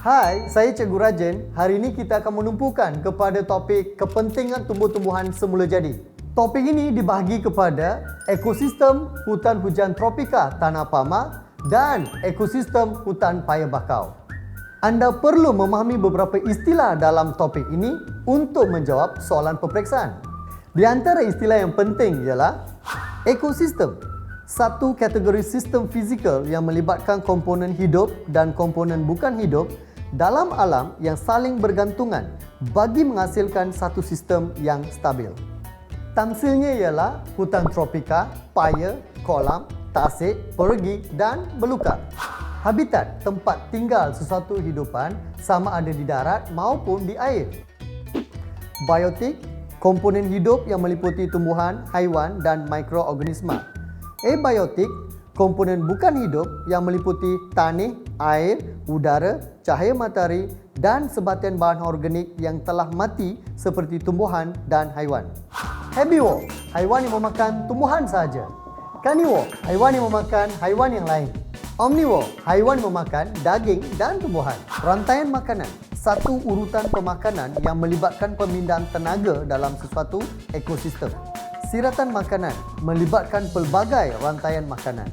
Hai, saya Cikgu Rajen. Hari ini kita akan menumpukan kepada topik kepentingan tumbuh-tumbuhan semula jadi. Topik ini dibahagi kepada ekosistem hutan hujan tropika Tanah Pama dan ekosistem hutan paya bakau. Anda perlu memahami beberapa istilah dalam topik ini untuk menjawab soalan peperiksaan. Di antara istilah yang penting ialah ekosistem. Satu kategori sistem fizikal yang melibatkan komponen hidup dan komponen bukan hidup dalam alam yang saling bergantungan bagi menghasilkan satu sistem yang stabil. Tamsilnya ialah hutan tropika, paya, kolam, tasik, perigi dan belukar. Habitat tempat tinggal sesuatu hidupan sama ada di darat maupun di air. Biotik, komponen hidup yang meliputi tumbuhan, haiwan dan mikroorganisma. Abiotik, komponen bukan hidup yang meliputi tanah, air, udara, cahaya matahari dan sebatian bahan organik yang telah mati seperti tumbuhan dan haiwan. Herbivore, haiwan yang memakan tumbuhan sahaja. Carnivore, haiwan yang memakan haiwan yang lain. Omnivore, haiwan yang memakan daging dan tumbuhan. Rantaian makanan, satu urutan pemakanan yang melibatkan pemindahan tenaga dalam sesuatu ekosistem. Siratan makanan melibatkan pelbagai rantaian makanan.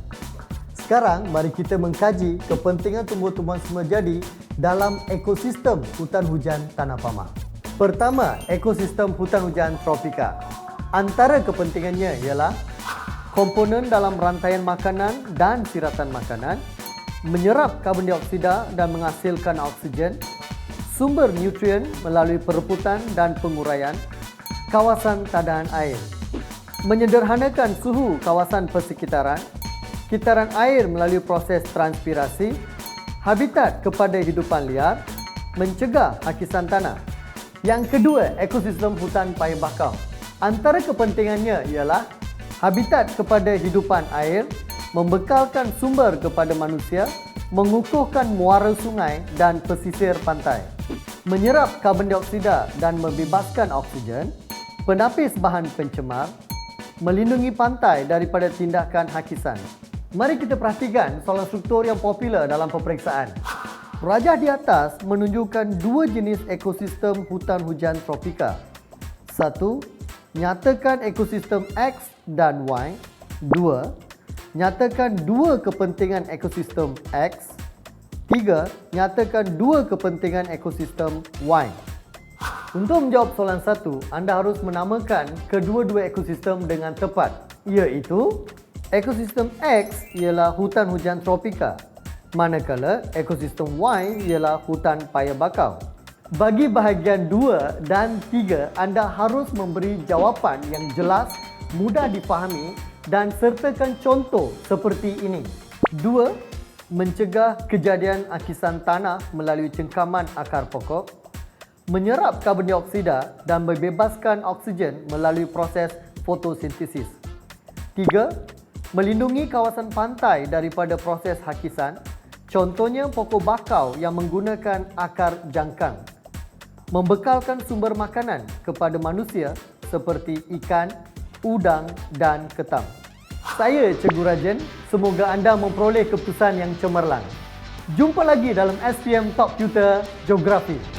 Sekarang, mari kita mengkaji kepentingan tumbuh-tumbuhan semula jadi dalam ekosistem hutan hujan Tanah Pama. Pertama, ekosistem hutan hujan tropika. Antara kepentingannya ialah komponen dalam rantaian makanan dan siratan makanan, menyerap karbon dioksida dan menghasilkan oksigen, sumber nutrien melalui perebutan dan penguraian, kawasan tadahan air. Menyederhanakan suhu kawasan persekitaran, kitaran air melalui proses transpirasi, habitat kepada hidupan liar, mencegah hakisan tanah. Yang kedua, ekosistem hutan paya bakau. Antara kepentingannya ialah habitat kepada hidupan air, membekalkan sumber kepada manusia, mengukuhkan muara sungai dan pesisir pantai, menyerap karbon dioksida dan membebaskan oksigen, penapis bahan pencemar, melindungi pantai daripada tindakan hakisan. Mari kita perhatikan soalan struktur yang popular dalam peperiksaan. Rajah di atas menunjukkan dua jenis ekosistem hutan hujan tropika. 1. Nyatakan ekosistem X dan Y. 2. Nyatakan dua kepentingan ekosistem X. 3. Nyatakan dua kepentingan ekosistem Y. Untuk menjawab soalan 1, anda harus menamakan kedua-dua ekosistem dengan tepat, iaitu ekosistem X ialah hutan hujan tropika, manakala ekosistem Y ialah hutan paya bakau. Bagi bahagian 2 dan 3, anda harus memberi jawapan yang jelas, mudah difahami dan sertakan contoh seperti ini. 2. Mencegah kejadian hakisan tanah melalui cengkaman akar pokok, menyerap karbon dioksida dan membebaskan oksigen melalui proses fotosintesis. 3. Melindungi kawasan pantai daripada proses hakisan, contohnya pokok bakau yang menggunakan akar jangkang. Membekalkan sumber makanan kepada manusia seperti ikan, udang dan ketam. Saya Cikgu Rajen, semoga anda memperoleh keputusan yang cemerlang. Jumpa lagi dalam SPM Top Tutor Geografi.